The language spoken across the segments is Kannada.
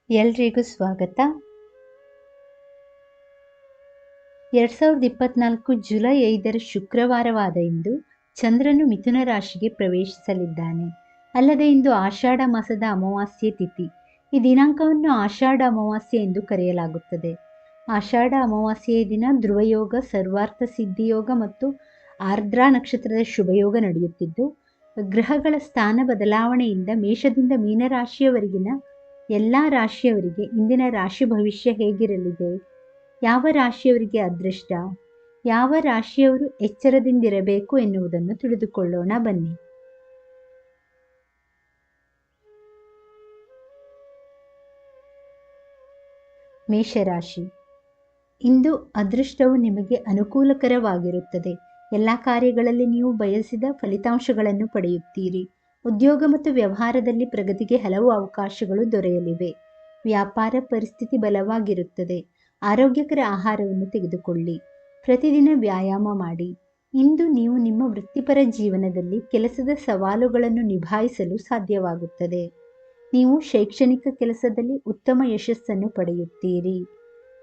ಎಲ್ರಿಗೂ ಸ್ವಾಗತ. 2024 ಜುಲೈ 5 ಶುಕ್ರವಾರವಾದ ಇಂದು ಚಂದ್ರನು ಮಿಥುನ ರಾಶಿಗೆ ಪ್ರವೇಶಿಸಲಿದ್ದಾನೆ. ಅಲ್ಲದೆ ಇಂದು ಆಷಾಢ ಮಾಸದ ಅಮಾವಾಸ್ಯೆ ತಿಥಿ. ಈ ದಿನಾಂಕವನ್ನು ಆಷಾಢ ಅಮಾವಾಸ್ಯೆ ಎಂದು ಕರೆಯಲಾಗುತ್ತದೆ. ಆಷಾಢ ಅಮಾವಾಸ್ಯೆಯ ದಿನ ಧ್ರುವಯೋಗ, ಸರ್ವಾರ್ಥ ಸಿದ್ಧಿಯೋಗ ಮತ್ತು ಆರ್ದ್ರಾ ನಕ್ಷತ್ರದ ಶುಭಯೋಗ ನಡೆಯುತ್ತಿದ್ದು, ಗ್ರಹಗಳ ಸ್ಥಾನ ಬದಲಾವಣೆಯಿಂದ ಮೇಷದಿಂದ ಮೀನರಾಶಿಯವರೆಗಿನ ಎಲ್ಲ ರಾಶಿಯವರಿಗೆ ಇಂದಿನ ರಾಶಿ ಭವಿಷ್ಯ ಹೇಗಿರಲಿದೆ, ಯಾವ ರಾಶಿಯವರಿಗೆ ಅದೃಷ್ಟ, ಯಾವ ರಾಶಿಯವರು ಎಚ್ಚರದಿಂದಿರಬೇಕು ಎನ್ನುವುದನ್ನು ತಿಳಿದುಕೊಳ್ಳೋಣ ಬನ್ನಿ. ಮೇಷರಾಶಿ. ಇಂದು ಅದೃಷ್ಟವು ನಿಮಗೆ ಅನುಕೂಲಕರವಾಗಿರುತ್ತದೆ. ಎಲ್ಲ ಕಾರ್ಯಗಳಲ್ಲಿ ನೀವು ಬಯಸಿದ ಫಲಿತಾಂಶಗಳನ್ನು ಪಡೆಯುತ್ತೀರಿ. ಉದ್ಯೋಗ ಮತ್ತು ವ್ಯವಹಾರದಲ್ಲಿ ಪ್ರಗತಿಗೆ ಹಲವು ಅವಕಾಶಗಳು ದೊರೆಯಲಿವೆ. ವ್ಯಾಪಾರ ಪರಿಸ್ಥಿತಿ ಬಲವಾಗಿರುತ್ತದೆ. ಆರೋಗ್ಯಕರ ಆಹಾರವನ್ನು ತೆಗೆದುಕೊಳ್ಳಿ. ಪ್ರತಿದಿನ ವ್ಯಾಯಾಮ ಮಾಡಿ. ಇಂದು ನೀವು ನಿಮ್ಮ ವೃತ್ತಿಪರ ಜೀವನದಲ್ಲಿ ಕೆಲಸದ ಸವಾಲುಗಳನ್ನು ನಿಭಾಯಿಸಲು ಸಾಧ್ಯವಾಗುತ್ತದೆ. ನೀವು ಶೈಕ್ಷಣಿಕ ಕೆಲಸದಲ್ಲಿ ಉತ್ತಮ ಯಶಸ್ಸನ್ನು ಪಡೆಯುತ್ತೀರಿ.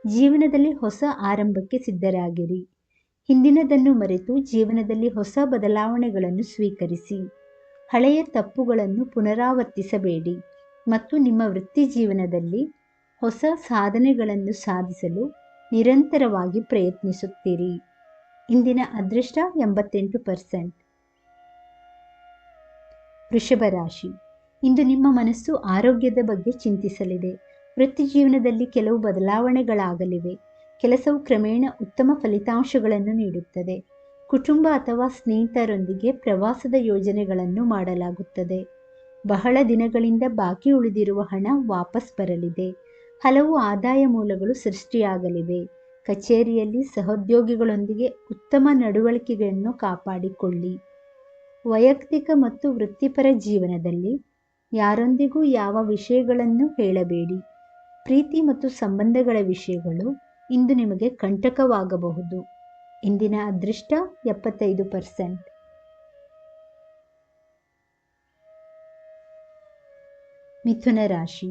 ಜೀವನದಲ್ಲಿ ಹೊಸ ಆರಂಭಕ್ಕೆ ಸಿದ್ಧರಾಗಿರಿ. ಹಿಂದಿನದನ್ನು ಮರೆತು ಜೀವನದಲ್ಲಿ ಹೊಸ ಬದಲಾವಣೆಗಳನ್ನು ಸ್ವೀಕರಿಸಿ. ಹಳೆಯ ತಪ್ಪುಗಳನ್ನು ಪುನರಾವರ್ತಿಸಬೇಡಿ ಮತ್ತು ನಿಮ್ಮ ವೃತ್ತಿ ಜೀವನದಲ್ಲಿ ಹೊಸ ಸಾಧನೆಗಳನ್ನು ಸಾಧಿಸಲು ನಿರಂತರವಾಗಿ ಪ್ರಯತ್ನಿಸುತ್ತೀರಿ. ಇಂದಿನ ಅದೃಷ್ಟ 88%. ವೃಷಭ ರಾಶಿ. ಇಂದು ನಿಮ್ಮ ಮನಸ್ಸು ಆರೋಗ್ಯದ ಬಗ್ಗೆ ಚಿಂತಿಸಲಿದೆ. ವೃತ್ತಿ ಜೀವನದಲ್ಲಿ ಕೆಲವು ಬದಲಾವಣೆಗಳಾಗಲಿವೆ. ಕೆಲಸವು ಕ್ರಮೇಣ ಉತ್ತಮ ಫಲಿತಾಂಶಗಳನ್ನು ನೀಡುತ್ತದೆ. ಕುಟುಂಬ ಅಥವಾ ಸ್ನೇಹಿತರೊಂದಿಗೆ ಪ್ರವಾಸದ ಯೋಜನೆಗಳನ್ನು ಮಾಡಲಾಗುತ್ತದೆ. ಬಹಳ ದಿನಗಳಿಂದ ಬಾಕಿ ಉಳಿದಿರುವ ಹಣ ವಾಪಸ್ ಬರಲಿದೆ. ಹಲವು ಆದಾಯ ಮೂಲಗಳು ಸೃಷ್ಟಿಯಾಗಲಿವೆ. ಕಚೇರಿಯಲ್ಲಿ ಸಹೋದ್ಯೋಗಿಗಳೊಂದಿಗೆ ಉತ್ತಮ ನಡವಳಿಕೆಯನ್ನು ಕಾಪಾಡಿಕೊಳ್ಳಿ. ವೈಯಕ್ತಿಕ ಮತ್ತು ವೃತ್ತಿಪರ ಜೀವನದಲ್ಲಿ ಯಾರೊಂದಿಗೂ ಯಾವ ವಿಷಯಗಳನ್ನು ಹೇಳಬೇಡಿ. ಪ್ರೀತಿ ಮತ್ತು ಸಂಬಂಧಗಳ ವಿಷಯಗಳು ಇಂದು ನಿಮಗೆ ಕಂಟಕವಾಗಬಹುದು. ಇಂದಿನ ಅದೃಷ್ಟ 75%. ಮಿಥುನ ರಾಶಿ.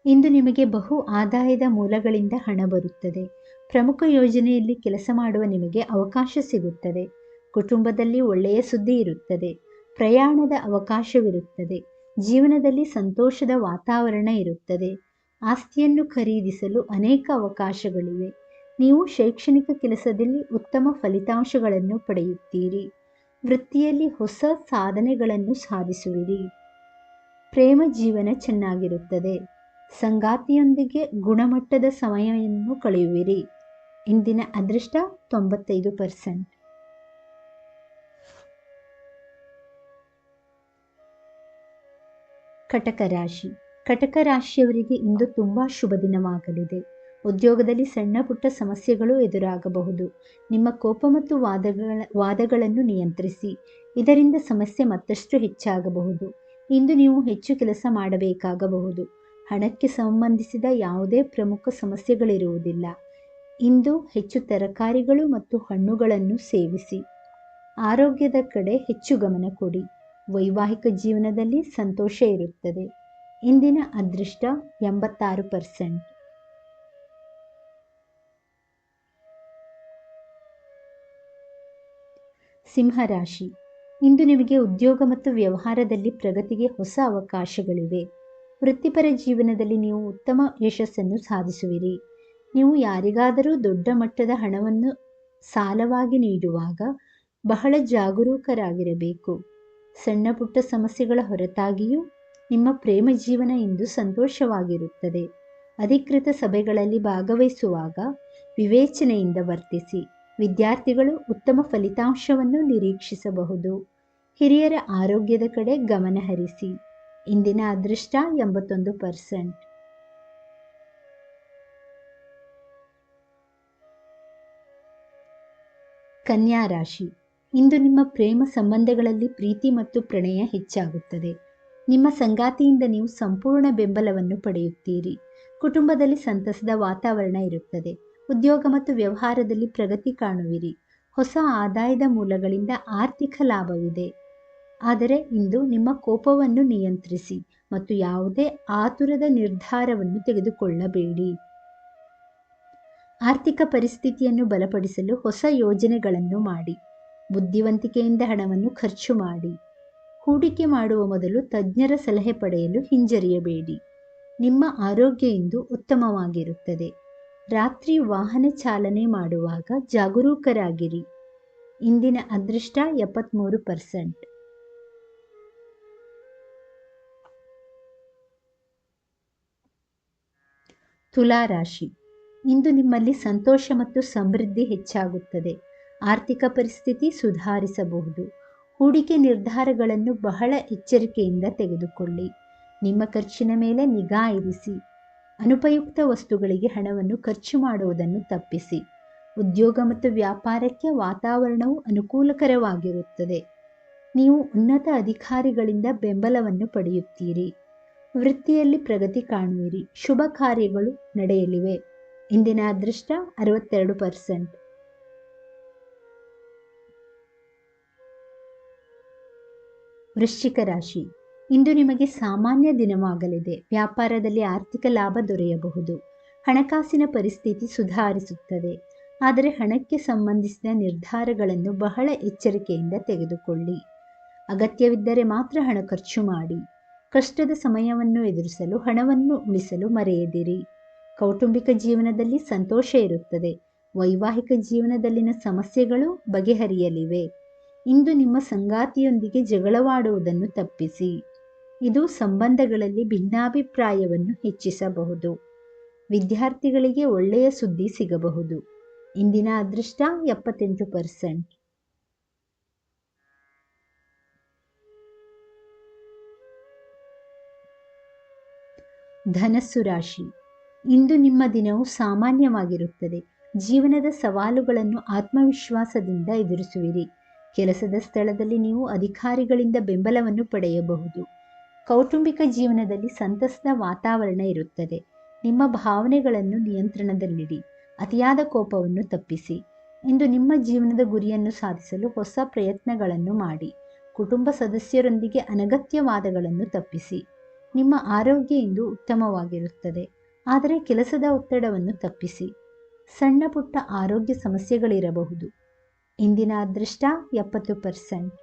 ಇಂದು ನಿಮಗೆ ಬಹು ಆದಾಯದ ಮೂಲಗಳಿಂದ ಹಣ ಬರುತ್ತದೆ. ಪ್ರಮುಖ ಯೋಜನೆಯಲ್ಲಿ ಕೆಲಸ ಮಾಡುವ ನಿಮಗೆ ಅವಕಾಶ ಸಿಗುತ್ತದೆ. ಕುಟುಂಬದಲ್ಲಿ ಒಳ್ಳೆಯ ಸುದ್ದಿ ಇರುತ್ತದೆ. ಪ್ರಯಾಣದ ಅವಕಾಶವಿರುತ್ತದೆ. ಜೀವನದಲ್ಲಿ ಸಂತೋಷದ ವಾತಾವರಣ ಇರುತ್ತದೆ. ಆಸ್ತಿಯನ್ನು ಖರೀದಿಸಲು ಅನೇಕ ಅವಕಾಶಗಳಿವೆ. ನೀವು ಶೈಕ್ಷಣಿಕ ಕೆಲಸದಲ್ಲಿ ಉತ್ತಮ ಫಲಿತಾಂಶಗಳನ್ನು ಪಡೆಯುತ್ತೀರಿ. ವೃತ್ತಿಯಲ್ಲಿ ಹೊಸ ಸಾಧನೆಗಳನ್ನು ಸಾಧಿಸುವಿರಿ. ಪ್ರೇಮ ಜೀವನ ಚೆನ್ನಾಗಿರುತ್ತದೆ. ಸಂಗಾತಿಯೊಂದಿಗೆ ಗುಣಮಟ್ಟದ ಸಮಯವನ್ನು ಕಳೆಯುವಿರಿ. ಇಂದಿನ ಅದೃಷ್ಟ 95%. ಕಟಕ ರಾಶಿ. ಕಟಕ ರಾಶಿಯವರಿಗೆ ಇಂದು ತುಂಬ ಶುಭ ದಿನವಾಗಲಿದೆ. ಉದ್ಯೋಗದಲ್ಲಿ ಸಣ್ಣ ಪುಟ್ಟ ಸಮಸ್ಯೆಗಳು ಎದುರಾಗಬಹುದು. ನಿಮ್ಮ ಕೋಪ ಮತ್ತು ವಾದಗಳನ್ನು ನಿಯಂತ್ರಿಸಿ. ಇದರಿಂದ ಸಮಸ್ಯೆ ಮತ್ತಷ್ಟು ಹೆಚ್ಚಾಗಬಹುದು. ಇಂದು ನೀವು ಹೆಚ್ಚು ಕೆಲಸ ಮಾಡಬೇಕಾಗಬಹುದು. ಹಣಕ್ಕೆ ಸಂಬಂಧಿಸಿದ ಯಾವುದೇ ಪ್ರಮುಖ ಸಮಸ್ಯೆಗಳಿರುವುದಿಲ್ಲ. ಇಂದು ಹೆಚ್ಚು ತರಕಾರಿಗಳು ಮತ್ತು ಹಣ್ಣುಗಳನ್ನು ಸೇವಿಸಿ. ಆರೋಗ್ಯದ ಕಡೆ ಹೆಚ್ಚು ಗಮನ ಕೊಡಿ. ವೈವಾಹಿಕ ಜೀವನದಲ್ಲಿ ಸಂತೋಷ ಇರುತ್ತದೆ. ಇಂದಿನ ಅದೃಷ್ಟ 86%. ಸಿಂಹರಾಶಿ. ಇಂದು ನಿಮಗೆ ಉದ್ಯೋಗ ಮತ್ತು ವ್ಯವಹಾರದಲ್ಲಿ ಪ್ರಗತಿಗೆ ಹೊಸ ಅವಕಾಶಗಳಿವೆ. ವೃತ್ತಿಪರ ಜೀವನದಲ್ಲಿ ನೀವು ಉತ್ತಮ ಯಶಸ್ಸನ್ನು ಸಾಧಿಸುವಿರಿ. ನೀವು ಯಾರಿಗಾದರೂ ದೊಡ್ಡ ಮಟ್ಟದ ಹಣವನ್ನು ಸಾಲವಾಗಿ ನೀಡುವಾಗ ಬಹಳ ಜಾಗರೂಕರಾಗಿರಬೇಕು. ಸಣ್ಣ ಪುಟ್ಟ ಸಮಸ್ಯೆಗಳ ಹೊರತಾಗಿಯೂ ನಿಮ್ಮ ಪ್ರೇಮ ಜೀವನ ಇಂದು ಸಂತೋಷವಾಗಿರುತ್ತದೆ. ಅಧಿಕೃತ ಸಭೆಗಳಲ್ಲಿ ಭಾಗವಹಿಸುವಾಗ ವಿವೇಚನೆಯಿಂದ ವರ್ತಿಸಿ. ವಿದ್ಯಾರ್ಥಿಗಳು ಉತ್ತಮ ಫಲಿತಾಂಶವನ್ನು ನಿರೀಕ್ಷಿಸಬಹುದು. ಹಿರಿಯರ ಆರೋಗ್ಯದ ಕಡೆ ಗಮನ ಹರಿಸಿ. ಇಂದಿನ ಅದೃಷ್ಟ 81%. ಕನ್ಯಾ ರಾಶಿ. ಇಂದು ನಿಮ್ಮ ಪ್ರೇಮ ಸಂಬಂಧಗಳಲ್ಲಿ ಪ್ರೀತಿ ಮತ್ತು ಪ್ರಣಯ ಹೆಚ್ಚಾಗುತ್ತದೆ. ನಿಮ್ಮ ಸಂಗಾತಿಯಿಂದ ನೀವು ಸಂಪೂರ್ಣ ಬೆಂಬಲವನ್ನು ಪಡೆಯುತ್ತೀರಿ. ಕುಟುಂಬದಲ್ಲಿ ಸಂತಸದ ವಾತಾವರಣ ಇರುತ್ತದೆ. ಉದ್ಯೋಗ ಮತ್ತು ವ್ಯವಹಾರದಲ್ಲಿ ಪ್ರಗತಿ ಕಾಣುವಿರಿ. ಹೊಸ ಆದಾಯದ ಮೂಲಗಳಿಂದ ಆರ್ಥಿಕ ಲಾಭವಿದೆ. ಆದರೆ ಇಂದು ನಿಮ್ಮ ಕೋಪವನ್ನು ನಿಯಂತ್ರಿಸಿ ಮತ್ತು ಯಾವುದೇ ಆತುರದ ನಿರ್ಧಾರವನ್ನು ತೆಗೆದುಕೊಳ್ಳಬೇಡಿ. ಆರ್ಥಿಕ ಪರಿಸ್ಥಿತಿಯನ್ನು ಬಲಪಡಿಸಲು ಹೊಸ ಯೋಜನೆಗಳನ್ನು ಮಾಡಿ. ಬುದ್ಧಿವಂತಿಕೆಯಿಂದ ಹಣವನ್ನು ಖರ್ಚು ಮಾಡಿ. ಹೂಡಿಕೆ ಮಾಡುವ ಮೊದಲು ತಜ್ಞರ ಸಲಹೆ ಪಡೆಯಲು ಹಿಂಜರಿಯಬೇಡಿ. ನಿಮ್ಮ ಆರೋಗ್ಯ ಇಂದು ಉತ್ತಮವಾಗಿರುತ್ತದೆ. ರಾತ್ರಿ ವಾಹನ ಚಾಲನೆ ಮಾಡುವಾಗ ಜಾಗರೂಕರಾಗಿರಿ. ಇಂದಿನ ಅದೃಷ್ಟ 73%. ತುಲಾ ರಾಶಿ. ಇಂದು ನಿಮ್ಮಲ್ಲಿ ಸಂತೋಷ ಮತ್ತು ಸಮೃದ್ಧಿ ಹೆಚ್ಚಾಗುತ್ತದೆ. ಆರ್ಥಿಕ ಪರಿಸ್ಥಿತಿ ಸುಧಾರಿಸಬಹುದು. ಹೂಡಿಕೆ ನಿರ್ಧಾರಗಳನ್ನು ಬಹಳ ಎಚ್ಚರಿಕೆಯಿಂದ ತೆಗೆದುಕೊಳ್ಳಿ. ನಿಮ್ಮ ಖರ್ಚಿನ ಮೇಲೆ ನಿಗಾ ಇರಿಸಿ. ಅನುಪಯುಕ್ತ ವಸ್ತುಗಳಿಗೆ ಹಣವನ್ನು ಖರ್ಚು ಮಾಡುವುದನ್ನು ತಪ್ಪಿಸಿ. ಉದ್ಯೋಗ ಮತ್ತು ವ್ಯಾಪಾರಕ್ಕೆ ವಾತಾವರಣವು ಅನುಕೂಲಕರವಾಗಿರುತ್ತದೆ. ನೀವು ಉನ್ನತ ಅಧಿಕಾರಿಗಳಿಂದ ಬೆಂಬಲವನ್ನು ಪಡೆಯುತ್ತೀರಿ. ವೃತ್ತಿಯಲ್ಲಿ ಪ್ರಗತಿ ಕಾಣುವಿರಿ. ಶುಭ ಕಾರ್ಯಗಳು ನಡೆಯಲಿವೆ. ಇಂದಿನ ಅದೃಷ್ಟ 62%. ವೃಶ್ಚಿಕ ರಾಶಿ. ಇಂದು ನಿಮಗೆ ಸಾಮಾನ್ಯ ದಿನವಾಗಲಿದೆ. ವ್ಯಾಪಾರದಲ್ಲಿ ಆರ್ಥಿಕ ಲಾಭ ದೊರೆಯಬಹುದು. ಹಣಕಾಸಿನ ಪರಿಸ್ಥಿತಿ ಸುಧಾರಿಸುತ್ತದೆ. ಆದರೆ ಹಣಕ್ಕೆ ಸಂಬಂಧಿಸಿದ ನಿರ್ಧಾರಗಳನ್ನು ಬಹಳ ಎಚ್ಚರಿಕೆಯಿಂದ ತೆಗೆದುಕೊಳ್ಳಿ. ಅಗತ್ಯವಿದ್ದರೆ ಮಾತ್ರ ಹಣ ಖರ್ಚು ಮಾಡಿ. ಕಷ್ಟದ ಸಮಯವನ್ನು ಎದುರಿಸಲು ಹಣವನ್ನು ಉಳಿಸಲು ಮರೆಯದಿರಿ. ಕೌಟುಂಬಿಕ ಜೀವನದಲ್ಲಿ ಸಂತೋಷ ಇರುತ್ತದೆ. ವೈವಾಹಿಕ ಜೀವನದಲ್ಲಿನ ಸಮಸ್ಯೆಗಳು ಬಗೆಹರಿಯಲಿವೆ. ಇಂದು ನಿಮ್ಮ ಸಂಗಾತಿಯೊಂದಿಗೆ ಜಗಳವಾಡುವುದನ್ನು ತಪ್ಪಿಸಿ. ಇದು ಸಂಬಂಧಗಳಲ್ಲಿ ಭಿನ್ನಾಭಿಪ್ರಾಯವನ್ನು ಹೆಚ್ಚಿಸಬಹುದು. ವಿದ್ಯಾರ್ಥಿಗಳಿಗೆ ಒಳ್ಳೆಯ ಸುದ್ದಿ ಸಿಗಬಹುದು. ಇಂದಿನ ಅದೃಷ್ಟ 78%. ಧನಸ್ಸು ರಾಶಿ. ಇಂದು ನಿಮ್ಮ ದಿನವು ಸಾಮಾನ್ಯವಾಗಿರುತ್ತದೆ. ಜೀವನದ ಸವಾಲುಗಳನ್ನು ಆತ್ಮವಿಶ್ವಾಸದಿಂದ ಎದುರಿಸುವಿರಿ. ಕೆಲಸದ ಸ್ಥಳದಲ್ಲಿ ನೀವು ಅಧಿಕಾರಿಗಳಿಂದ ಬೆಂಬಲವನ್ನು ಪಡೆಯಬಹುದು. ಕೌಟುಂಬಿಕ ಜೀವನದಲ್ಲಿ ಸಂತಸದ ವಾತಾವರಣ ಇರುತ್ತದೆ. ನಿಮ್ಮ ಭಾವನೆಗಳನ್ನು ನಿಯಂತ್ರಣದಲ್ಲಿಡಿ. ಅತಿಯಾದ ಕೋಪವನ್ನು ತಪ್ಪಿಸಿ. ಇಂದು ನಿಮ್ಮ ಜೀವನದ ಗುರಿಯನ್ನು ಸಾಧಿಸಲು ಹೊಸ ಪ್ರಯತ್ನಗಳನ್ನು ಮಾಡಿ. ಕುಟುಂಬ ಸದಸ್ಯರೊಂದಿಗೆ ಅನಗತ್ಯ ವಾದಗಳನ್ನು ತಪ್ಪಿಸಿ. ನಿಮ್ಮ ಆರೋಗ್ಯ ಇಂದು ಉತ್ತಮವಾಗಿರುತ್ತದೆ. ಆದರೆ ಕೆಲಸದ ಒತ್ತಡವನ್ನು ತಪ್ಪಿಸಿ. ಸಣ್ಣ ಪುಟ್ಟ ಆರೋಗ್ಯ ಸಮಸ್ಯೆಗಳಿರಬಹುದು. ಇಂದಿನ ಅದೃಷ್ಟ 70%.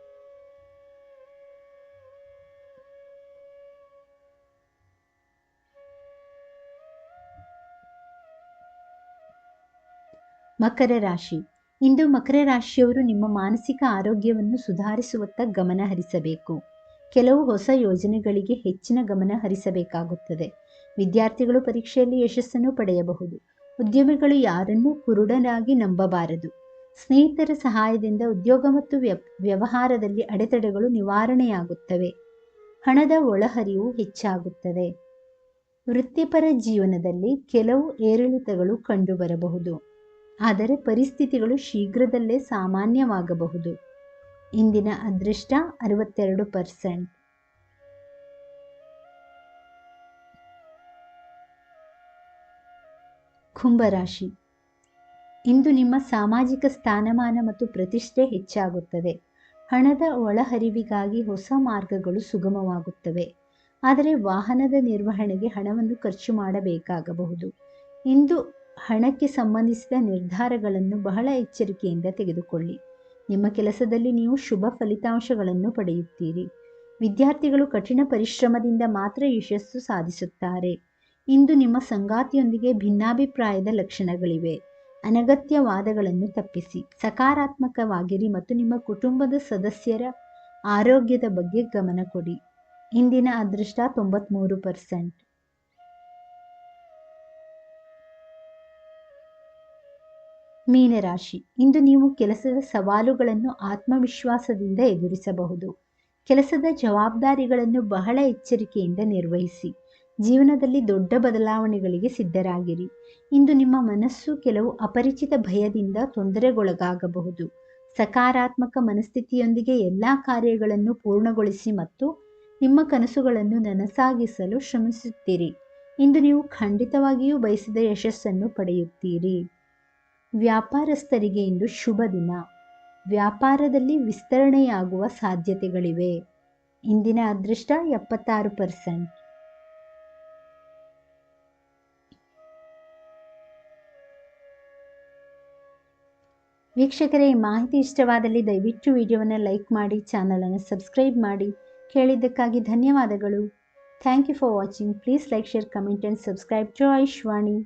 ಮಕರ ರಾಶಿ. ಇಂದು ಮಕರ ರಾಶಿಯವರು ನಿಮ್ಮ ಮಾನಸಿಕ ಆರೋಗ್ಯವನ್ನು ಸುಧಾರಿಸುವತ್ತ ಗಮನ ಹರಿಸಬೇಕು. ಕೆಲವು ಹೊಸ ಯೋಜನೆಗಳಿಗೆ ಹೆಚ್ಚಿನ ಗಮನ ಹರಿಸಬೇಕಾಗುತ್ತದೆ. ವಿದ್ಯಾರ್ಥಿಗಳು ಪರೀಕ್ಷೆಯಲ್ಲಿ ಯಶಸ್ಸನ್ನು ಪಡೆಯಬಹುದು. ಉದ್ಯಮಿಗಳು ಯಾರನ್ನೂ ಕುರುಡನಾಗಿ ನಂಬಬಾರದು. ಸ್ನೇಹಿತರ ಸಹಾಯದಿಂದ ಉದ್ಯೋಗ ಮತ್ತು ವ್ಯವಹಾರದಲ್ಲಿ ಅಡೆತಡೆಗಳು ನಿವಾರಣೆಯಾಗುತ್ತವೆ. ಹಣದ ಒಳಹರಿವು ಹೆಚ್ಚಾಗುತ್ತದೆ. ವೃತ್ತಿಪರ ಜೀವನದಲ್ಲಿ ಕೆಲವು ಏರಿಳಿತಗಳು ಕಂಡುಬರಬಹುದು. ಆದರೆ ಪರಿಸ್ಥಿತಿಗಳು ಶೀಘ್ರದಲ್ಲೇ ಸಾಮಾನ್ಯವಾಗಬಹುದು. ಇಂದಿನ ಅದೃಷ್ಟ 62%. ಕುಂಭರಾಶಿ. ಇಂದು ನಿಮ್ಮ ಸಾಮಾಜಿಕ ಸ್ಥಾನಮಾನ ಮತ್ತು ಪ್ರತಿಷ್ಠೆ ಹೆಚ್ಚಾಗುತ್ತದೆ. ಹಣದ ಒಳಹರಿವಿಗಾಗಿ ಹೊಸ ಮಾರ್ಗಗಳು ಸುಗಮವಾಗುತ್ತವೆ. ಆದರೆ ವಾಹನದ ನಿರ್ವಹಣೆಗೆ ಹಣವನ್ನು ಖರ್ಚು ಮಾಡಬೇಕಾಗಬಹುದು. ಇಂದು ಹಣಕ್ಕೆ ಸಂಬಂಧಿಸಿದ ನಿರ್ಧಾರಗಳನ್ನು ಬಹಳ ಎಚ್ಚರಿಕೆಯಿಂದ ತೆಗೆದುಕೊಳ್ಳಿ. ನಿಮ್ಮ ಕೆಲಸದಲ್ಲಿ ನೀವು ಶುಭ ಫಲಿತಾಂಶಗಳನ್ನು ಪಡೆಯುತ್ತೀರಿ. ವಿದ್ಯಾರ್ಥಿಗಳು ಕಠಿಣ ಪರಿಶ್ರಮದಿಂದ ಮಾತ್ರ ಯಶಸ್ಸು ಸಾಧಿಸುತ್ತಾರೆ. ಇಂದು ನಿಮ್ಮ ಸಂಗಾತಿಯೊಂದಿಗೆ ಭಿನ್ನಾಭಿಪ್ರಾಯದ ಲಕ್ಷಣಗಳಿವೆ. ಅನಗತ್ಯ ವಾದಗಳನ್ನು ತಪ್ಪಿಸಿ. ಸಕಾರಾತ್ಮಕವಾಗಿರಿ ಮತ್ತು ನಿಮ್ಮ ಕುಟುಂಬದ ಸದಸ್ಯರ ಆರೋಗ್ಯದ ಬಗ್ಗೆ ಗಮನ ಕೊಡಿ. ಇಂದಿನ ಅದೃಷ್ಟ 93%. ಮೀನರಾಶಿ. ಇಂದು ನೀವು ಕೆಲಸದ ಸವಾಲುಗಳನ್ನು ಆತ್ಮವಿಶ್ವಾಸದಿಂದ ಎದುರಿಸಬಹುದು. ಕೆಲಸದ ಜವಾಬ್ದಾರಿಗಳನ್ನು ಬಹಳ ಎಚ್ಚರಿಕೆಯಿಂದ ನಿರ್ವಹಿಸಿ. ಜೀವನದಲ್ಲಿ ದೊಡ್ಡ ಬದಲಾವಣೆಗಳಿಗೆ ಸಿದ್ಧರಾಗಿರಿ. ಇಂದು ನಿಮ್ಮ ಮನಸ್ಸು ಕೆಲವು ಅಪರಿಚಿತ ಭಯದಿಂದ ತೊಂದರೆಗೊಳಗಾಗಬಹುದು. ಸಕಾರಾತ್ಮಕ ಮನಸ್ಥಿತಿಯೊಂದಿಗೆ ಎಲ್ಲ ಕಾರ್ಯಗಳನ್ನು ಪೂರ್ಣಗೊಳಿಸಿ ಮತ್ತು ನಿಮ್ಮ ಕನಸುಗಳನ್ನು ನನಸಾಗಿಸಲು ಶ್ರಮಿಸುತ್ತೀರಿ. ಇಂದು ನೀವು ಖಂಡಿತವಾಗಿಯೂ ಬಯಸಿದ ಯಶಸ್ಸನ್ನು ಪಡೆಯುತ್ತೀರಿ. ವ್ಯಾಪಾರಸ್ಥರಿಗೆ ಇಂದು ಶುಭ ದಿನ. ವ್ಯಾಪಾರದಲ್ಲಿ ವಿಸ್ತರಣೆಯಾಗುವ ಸಾಧ್ಯತೆಗಳಿವೆ. ಇಂದಿನ ಅದೃಷ್ಟ 76%. ವೀಕ್ಷಕರೇ, ಈ ಮಾಹಿತಿ ಇಷ್ಟವಾದಲ್ಲಿ ದಯವಿಟ್ಟು ವಿಡಿಯೋವನ್ನು ಲೈಕ್ ಮಾಡಿ, ಚಾನಲನ್ನು ಸಬ್ಸ್ಕ್ರೈಬ್ ಮಾಡಿ. ಕೇಳಿದ್ದಕ್ಕಾಗಿ ಧನ್ಯವಾದಗಳು. Thank you for watching. Please like, share, comment and subscribe to Ayushvani.